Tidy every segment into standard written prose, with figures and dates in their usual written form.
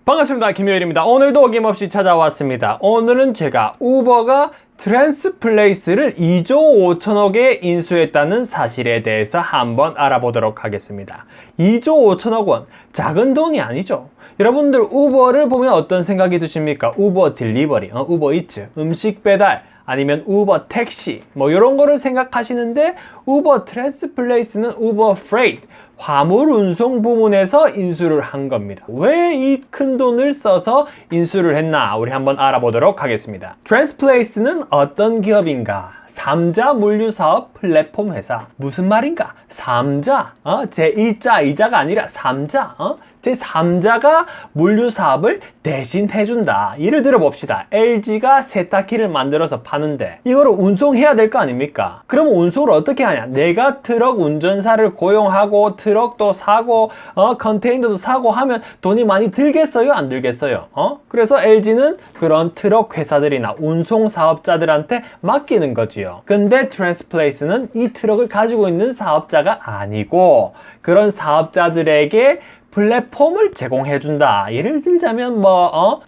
반갑습니다. 김효일입니다. 오늘도 어김없이 찾아왔습니다. 오늘은 제가 우버가 트랜스플레이스를 2조 5천억에 인수했다는 사실에 대해서 한번 알아보도록 하겠습니다. 2조 5천억 원, 작은 돈이 아니죠. 여러분들 우버를 보면 어떤 생각이 드십니까? 우버 딜리버리, 우버 이츠, 음식 배달, 아니면 우버 택시 뭐 이런 거를 생각하시는데, 우버 트랜스플레이스는 우버 프레이트, 화물 운송 부문에서 인수를 한 겁니다. 왜 이 큰 돈을 써서 인수를 했나 우리 한번 알아보도록 하겠습니다. 트랜스플레이스는 어떤 기업인가? 3자 물류사업 플랫폼 회사. 무슨 말인가? 3자, 제1자, 2자가 아니라 3자, 제3자가 물류사업을 대신 해준다. 예를 들어 봅시다. LG가 세탁기를 만들어서 파는데 이거를 운송해야 될 거 아닙니까? 그럼 운송을 어떻게 하냐? 내가 트럭 운전사를 고용하고 트럭도 사고 컨테이너도 사고 하면 돈이 많이 들겠어요? 안 들겠어요? 그래서 LG는 그런 트럭 회사들이나 운송 사업자들한테 맡기는 거지요. 근데 트랜스플레이스는 이 트럭을 가지고 있는 사업자가 아니고 그런 사업자들에게 플랫폼을 제공해준다. 예를 들자면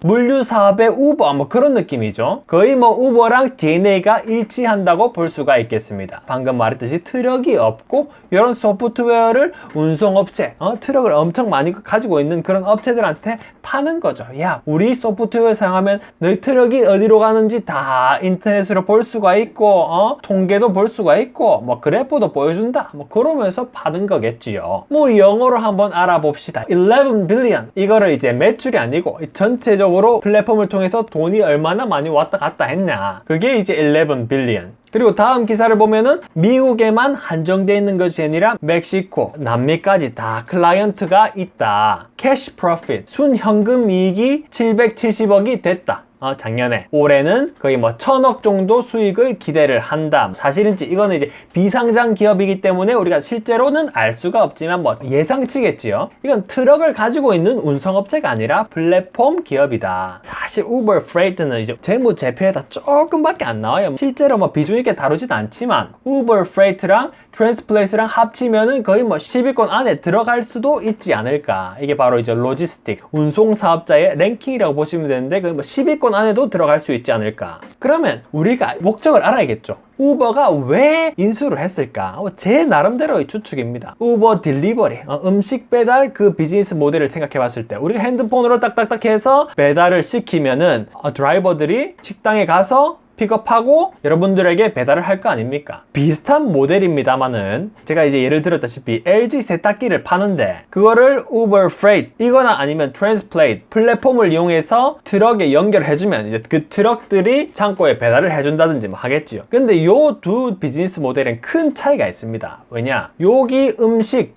물류 사업의 우버 뭐 그런 느낌이죠. 거의 우버랑 DNA가 일치한다고 볼 수가 있겠습니다. 방금 말했듯이 트럭이 없고 이런 소프트웨어를 운송업체, 트럭을 엄청 많이 가지고 있는 그런 업체들한테 파는 거죠. 야, 우리 소프트웨어 사용하면 너희 트럭이 어디로 가는지 다 인터넷으로 볼 수가 있고 통계도 볼 수가 있고 그래프도 보여준다. 그러면서 파는 거겠지요. 영어로 한번 알아봅시다. 11 billion. 이거를 이제 매출이 아니고 전체적으로 플랫폼을 통해서 돈이 얼마나 많이 왔다 갔다 했냐. 그게 이제 11 billion. 그리고 다음 기사를 보면은 미국에만 한정되어 있는 것이 아니라 멕시코, 남미까지 다 클라이언트가 있다. 캐시 프로핏, 순현금 이익이 770억이 됐다. 작년에. 올해는 거의 1000억 정도 수익을 기대를 한다. 사실인지 이거는 이제 비상장 기업이기 때문에 우리가 실제로는 알 수가 없지만 예상치겠지요. 이건 트럭을 가지고 있는 운송업체가 아니라 플랫폼 기업이다. 사실 우버 프레이트는 이제 재무제표에다 조금밖에 안 나와요. 실제로 비중 있게 다루진 않지만 우버 프레이트랑 트랜스플레이스랑 합치면은 거의 10위권 안에 들어갈 수도 있지 않을까. 이게 바로 이제 로지스틱, 운송 사업자의 랭킹이라고 보시면 되는데 거의 10위권 안에도 들어갈 수 있지 않을까. 그러면 우리가 목적을 알아야겠죠. 우버가 왜 인수를 했을까? 제 나름대로의 추측입니다. 우버 딜리버리, 음식 배달 그 비즈니스 모델을 생각해 봤을 때 우리가 핸드폰으로 딱딱딱 해서 배달을 시키면은 드라이버들이 식당에 가서 픽업하고 여러분들에게 배달을 할 거 아닙니까? 비슷한 모델입니다만은 제가 이제 예를 들었다시피 LG 세탁기를 파는데 그거를 우버 프레이트 이거나 아니면 트랜스플레이트 플랫폼을 이용해서 트럭에 연결해주면 이제 그 트럭들이 창고에 배달을 해준다든지 하겠지요. 근데 요 두 비즈니스 모델은 큰 차이가 있습니다. 왜냐? 여기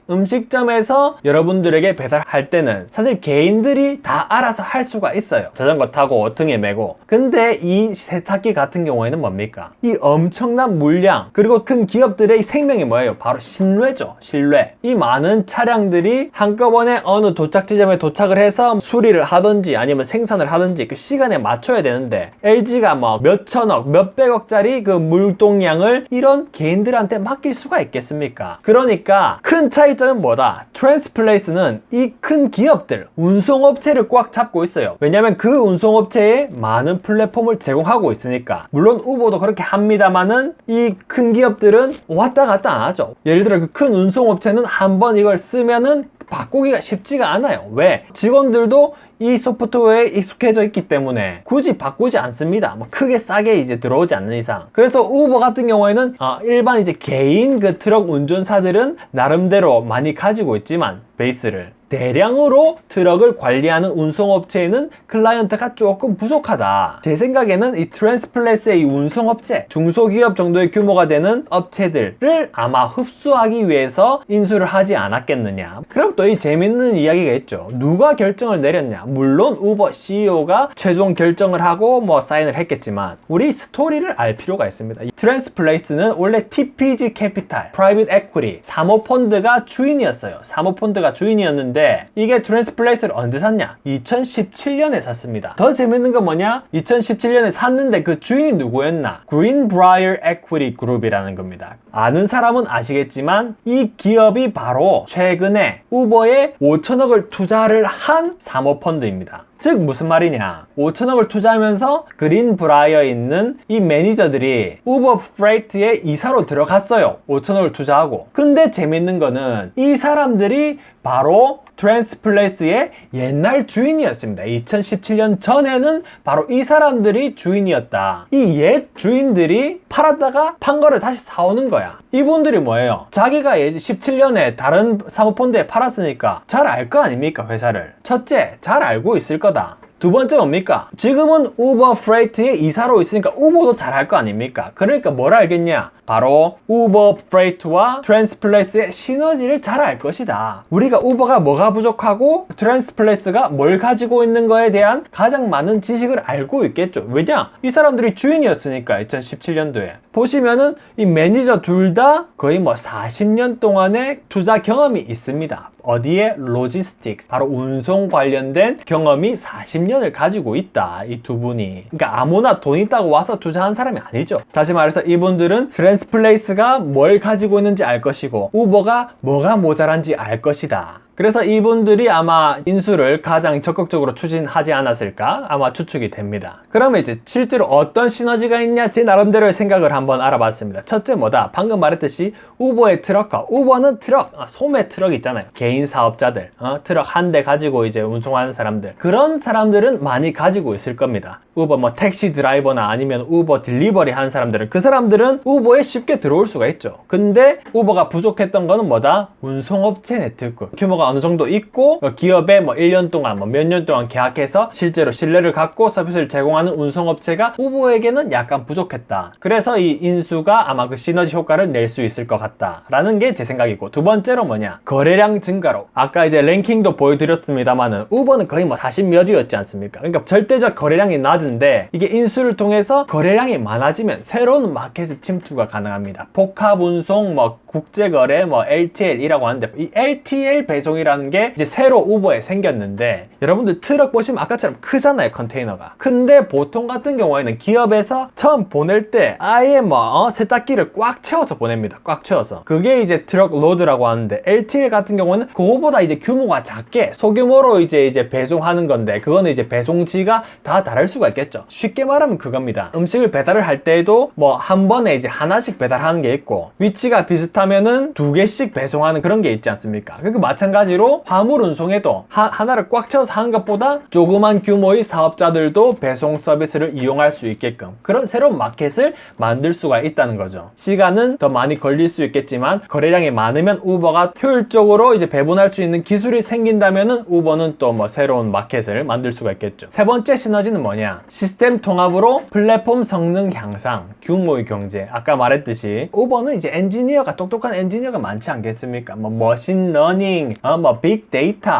음식점에서 여러분들에게 배달할 때는 사실 개인들이 다 알아서 할 수가 있어요. 자전거 타고 등에 메고. 근데 이 세탁기 같은 경우에는 뭡니까? 이 엄청난 물량 그리고 큰 기업들의 생명이 뭐예요? 바로 신뢰죠. 신뢰. 이 많은 차량들이 한꺼번에 어느 도착 지점에 도착을 해서 수리를 하든지 아니면 생산을 하든지 그 시간에 맞춰야 되는데 LG가 몇천억 몇백억짜리 그 물동량을 이런 개인들한테 맡길 수가 있겠습니까? 그러니까 큰 차이점은 뭐다? 트랜스플레이스는 이 큰 기업들 운송업체를 꽉 잡고 있어요. 왜냐면 그 운송업체에 많은 플랫폼을 제공하고 있으니까. 물론 우버도 그렇게 합니다만은 이 큰 기업들은 왔다 갔다 안 하죠. 예를 들어 그 큰 운송업체는 한번 이걸 쓰면은 바꾸기가 쉽지가 않아요. 왜? 직원들도 이 소프트웨어에 익숙해져 있기 때문에 굳이 바꾸지 않습니다. 크게 싸게 이제 들어오지 않는 이상. 그래서 우버 같은 경우에는 일반 이제 개인 그 트럭 운전사들은 나름대로 많이 가지고 있지만 베이스를 대량으로 트럭을 관리하는 운송업체에는 클라이언트가 조금 부족하다. 제 생각에는 이 트랜스플레이스의 이 운송업체, 중소기업 정도의 규모가 되는 업체들을 아마 흡수하기 위해서 인수를 하지 않았겠느냐. 그럼 또 이 재밌는 이야기가 있죠. 누가 결정을 내렸냐. 물론 우버 CEO가 최종 결정을 하고 사인을 했겠지만 우리 스토리를 알 필요가 있습니다. 트랜스플레이스는 원래 TPG 캐피탈, 프라이빗 에퀴티, 사모펀드가 주인이었어요. 사모펀드가 주인이었는데 이게 트랜스플레이스를 언제 샀냐? 2017년에 샀습니다. 더 재밌는 건 뭐냐? 2017년에 샀는데 그 주인이 누구였나? 그린브라이어 에퀴티 그룹이라는 겁니다. 아는 사람은 아시겠지만 이 기업이 바로 최근에 우버에 5천억을 투자를 한 사모펀드입니다. 즉 무슨 말이냐, 5천억을 투자하면서 그린브라이어에 있는 이 매니저들이 우버 프레이트에 이사로 들어갔어요. 5천억을 투자하고. 근데 재밌는 거는 이 사람들이 바로 트랜스플레이스의 옛날 주인이었습니다. 2017년 전에는 바로 이 사람들이 주인이었다. 이 옛 주인들이 팔았다가 판 거를 다시 사오는 거야. 이분들이 뭐예요? 자기가 17년에 다른 사모펀드에 팔았으니까 잘 알 거 아닙니까, 회사를. 첫째, 잘 알고 있을 거다. 두 번째 뭡니까? 지금은 우버 프레이트에 이사로 있으니까 우버도 잘 할 거 아닙니까? 그러니까 뭘 알겠냐? 바로 우버 프레이트와 트랜스플레이스의 시너지를 잘 알 것이다. 우리가 우버가 뭐가 부족하고 트랜스플레이스가 뭘 가지고 있는 거에 대한 가장 많은 지식을 알고 있겠죠. 왜냐? 이 사람들이 주인이었으니까 2017년도에. 보시면은 이 매니저 둘 다 거의 뭐 40년 동안의 투자 경험이 있습니다. 어디에? 로지스틱스, 바로 운송 관련된 경험이 40년을 가지고 있다, 이 두 분이. 그러니까 아무나 돈 있다고 와서 투자한 사람이 아니죠. 다시 말해서 이분들은 트랜스플레이스가 뭘 가지고 있는지 알 것이고 우버가 뭐가 모자란지 알 것이다. 그래서 이분들이 아마 인수를 가장 적극적으로 추진하지 않았을까 아마 추측이 됩니다. 그러면 이제 실제로 어떤 시너지가 있냐, 제 나름대로의 생각을 한번 알아봤습니다. 첫째 뭐다? 방금 말했듯이 우버의 트럭커, 우버는 트럭, 소매 트럭 있잖아요. 개인 사업자들, 트럭 한 대 가지고 이제 운송하는 사람들, 그런 사람들은 많이 가지고 있을 겁니다. 우버 뭐 택시 드라이버나 아니면 우버 딜리버리 하는 사람들은, 그 사람들은 우버에 쉽게 들어올 수가 있죠. 근데 우버가 부족했던 거는 뭐다? 운송업체 네트워크 규모가 어느 정도 있고 기업에 뭐 1년 동안 뭐 몇 년 동안 계약해서 실제로 신뢰를 갖고 서비스를 제공하는 운송업체가 우버에게는 약간 부족했다. 그래서 이 인수가 아마 그 시너지 효과를 낼 수 있을 것 같다 라는 게 제 생각이고, 두 번째로 뭐냐, 거래량 증가로. 아까 이제 랭킹도 보여드렸습니다만은 우버는 거의 뭐 40몇 위였지 않습니까? 그러니까 절대적 거래량이 낮은데 이게 인수를 통해서 거래량이 많아지면 새로운 마켓의 침투가 가능합니다. 복합 운송, 뭐 국제거래, 뭐 LTL이라고 하는데, 이 LTL 배송이라는 게 이제 새로 우버에 생겼는데, 여러분들 트럭 보시면 아까처럼 크잖아요, 컨테이너가. 근데 보통 같은 경우에는 기업에서 처음 보낼 때 아예 뭐 세탁기를 꽉 채워서 보냅니다. 꽉 채워서. 그게 이제 트럭 로드라고 하는데, LTL 같은 경우는 그거보다 이제 규모가 작게 소규모로 이제 배송하는 건데, 그거는 이제 배송지가 다 다를 수가 있겠죠. 쉽게 말하면 그겁니다. 음식을 배달을 할 때에도 뭐 한 번에 이제 하나씩 배달하는 게 있고, 위치가 비슷하면은 두 개씩 배송하는 그런 게 있지 않습니까? 그러니까 마찬가지로 화물 운송에도 하나를 꽉 채워서 하는 것보다 조그만 규모의 사업자들도 배송 서비스를 이용할 수 있게끔 그런 새로운 마켓을 만들 수가 있다는 거죠. 시간은 더 많이 걸릴 수 있겠지만 거래량이 많으면 우버가 효율적으로 이제 배분할 수 있는 기술이 생긴다면은 우버는 또 뭐 새로운 마켓을 만들 수가 있겠죠. 세 번째 시너지는 뭐냐? 시스템 통합으로 플랫폼 성능 향상, 규모의 경제. 아까 말했듯이 우버는 이제 엔지니어가, 똑똑한 엔지니어가 많지 않겠습니까? 뭐 머신러닝, 뭐 빅데이터,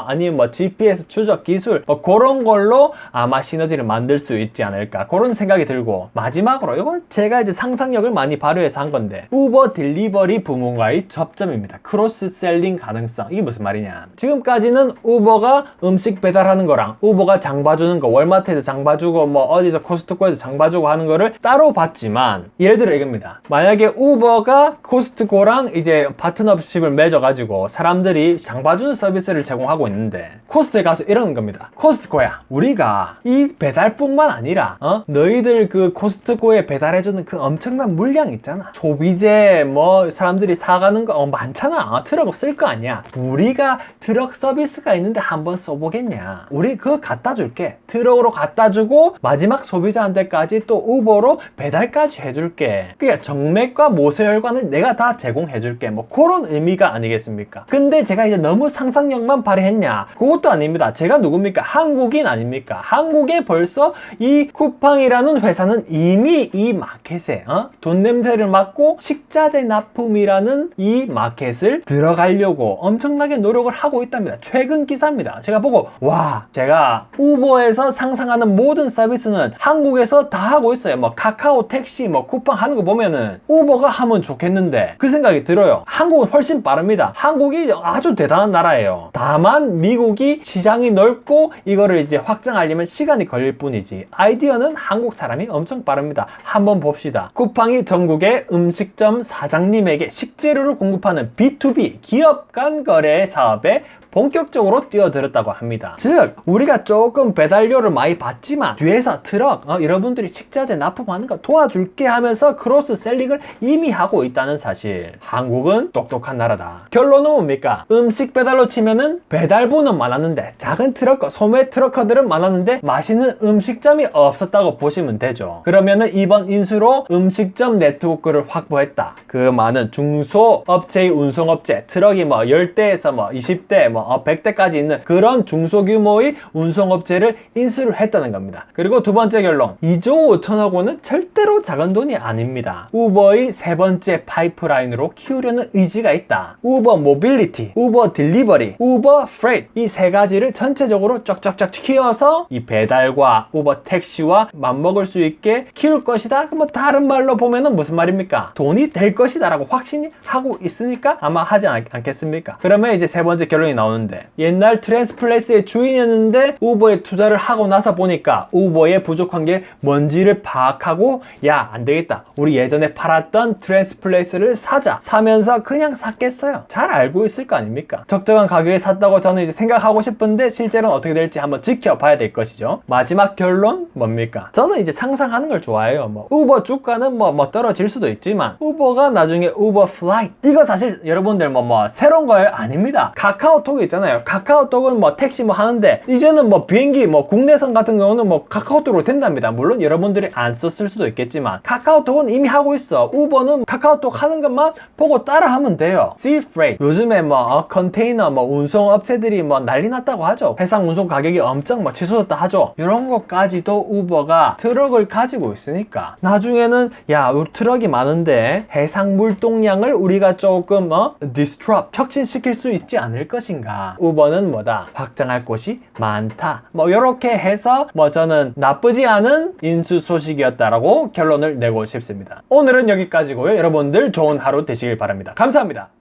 아니면 뭐 GPS 추적 기술, 뭐 그런 걸로 아마 시너지를 만들 수 있지 않을까, 그런 생각이 들고, 마지막으로 이건 제가 이제 상상력을 많이 발휘해서 한 건데, 우버 딜리버리 부문과의 접점입니다. 크로스 셀링 가능성. 이게 무슨 말이냐? 지금까지는 우버가 음식 배달하는 거랑 우버가 장 봐주는 거, 월마트에서 장 봐주고 뭐 어디서 코스트코에서 장 봐주고 하는 거를 따로 봤지만, 예를 들어 이겁니다. 만약에 우버가 코스트코랑 이제 파트너십을 맺어가지고 사람들이 장 봐주는 서비스를 제공하고 있는데, 코스트코에 가서 이러는 겁니다. 코스트코야, 우리가 이 배달뿐만 아니라 너희들 그 코스트코에 배달해주는 그 엄청난 물량 있잖아, 소비재 뭐 사람들이 사가는 거 많잖아. 트럭 쓸 거 아니야. 우리가 트럭 서비스가 있는데 한번 써보겠냐? 우리 그거 갖다 줄게. 트럭으로 갖다 주고 마지막 소비자한테까지 또 우버로 배달까지 해줄게. 그러니까 정맥과 모세혈관을 내가 다 제공해줄게. 뭐 그런 의미가 아니겠습니까? 근데 제가 이제 너무 상상력만 발휘했냐? 그것도 아닙니다. 제가 누굽니까? 한국인 아닙니까? 한국에 벌써 이 쿠팡이라는 회사는 이미 이 마켓에 돈 냄새를 맡고 식자재 납품이라는 이 마켓을 들어가려고 엄청나게 노력을 하고 있답니다. 최근 기사입니다. 제가 보고 와, 제가 우버에서 상상하는 이런 모든 서비스는 한국에서 다 하고 있어요. 뭐 카카오 택시 뭐 쿠팡 하는 거 보면은 우버가 하면 좋겠는데 그 생각이 들어요. 한국은 훨씬 빠릅니다. 한국이 아주 대단한 나라예요. 다만 미국이 시장이 넓고 이거를 이제 확장하려면 시간이 걸릴 뿐이지 아이디어는 한국 사람이 엄청 빠릅니다. 한번 봅시다. 쿠팡이 전국의 음식점 사장님에게 식재료를 공급하는 B2B 기업 간 거래 사업에 본격적으로 뛰어들었다고 합니다. 즉 우리가 조금 배달료를 많이 받지만 뒤에서 트럭 여러분들이 식자재 납품하는 거 도와줄게 하면서 크로스 셀링을 이미 하고 있다는 사실. 한국은 똑똑한 나라다. 결론은 뭡니까? 음식 배달로 치면은 배달부는 많았는데 작은 트럭커, 소매 트럭커들은 많았는데 맛있는 음식점이 없었다고 보시면 되죠. 그러면은 이번 인수로 음식점 네트워크를 확보했다. 그 많은 중소업체의 운송업체, 트럭이 뭐 10대에서 뭐 20대, 뭐 100대까지 있는 그런 중소규모의 운송업체를 인수를 했다는 겁니다. 그리고 두 번째 결론, 2조 5천억 원은 절대로 작은 돈이 아닙니다. 우버의 세 번째 파이프라인으로 키우려는 의지가 있다. 우버 모빌리티, 우버 딜리버리, 우버 프레이트 이 세 가지를 전체적으로 쫙쫙쫙 키워서 이 배달과 우버 택시와 맞먹을 수 있게 키울 것이다. 뭐 다른 말로 보면은 무슨 말입니까? 돈이 될 것이다 라고 확신이 하고 있으니까 아마 하지 않겠습니까? 그러면 이제 세 번째 결론이 나오는데 옛날 트랜스플레이스의 주인이었는데 우버에 투자를 하고 나서 보니까 우버에 부족한 게 뭔지를 파악하고 야 안되겠다 우리 예전에 팔았던 트랜스플레이스를 사면서 그냥 샀겠어요. 잘 알고 있을 거 아닙니까? 적정한 가격에 샀다고 저는 이제 생각하고 싶은데 실제로는 어떻게 될지 한번 지켜봐야 될 것이죠. 마지막 결론 뭡니까? 저는 이제 상상하는 걸 좋아해요. 뭐 우버 주가는 뭐 떨어질 수도 있지만 우버가 나중에 우버 플라이트 이거 사실 여러분들 뭐 새로운 거예요? 아닙니다. 카카오톡이 있잖아요. 카카오톡은 뭐 택시 뭐 하는데 이제는 뭐 비행기 뭐 국내선 같은 경우는 뭐 카카오톡으로 된답니다. 물론 여러분들이 안 썼을 수도 있겠지만 카카오톡은 이미 하고 있어. 우버는 카카오톡 하는 것만 보고 따라 하면 돼요. Sea Freight 요즘에 뭐 컨테이너 뭐 운송 업체들이 뭐 난리 났다고 하죠. 해상 운송 가격이 엄청 뭐 치솟았다 하죠. 이런 것까지도 우버가 트럭을 가지고 있으니까 나중에는 야 우리 트럭이 많은데 해상 물동량을 우리가 조금 disrupt 혁신시킬 수 있지 않을 것인가. 우버는 뭐다? 확장할 곳이 많다. 뭐 이렇게 해서 뭐 저는 나쁘지 않은 인수 소식이었다라고 결론을 내고 싶습니다. 오늘은 여기까지고요. 여러분들 좋은 하루 되시길 바랍니다. 감사합니다.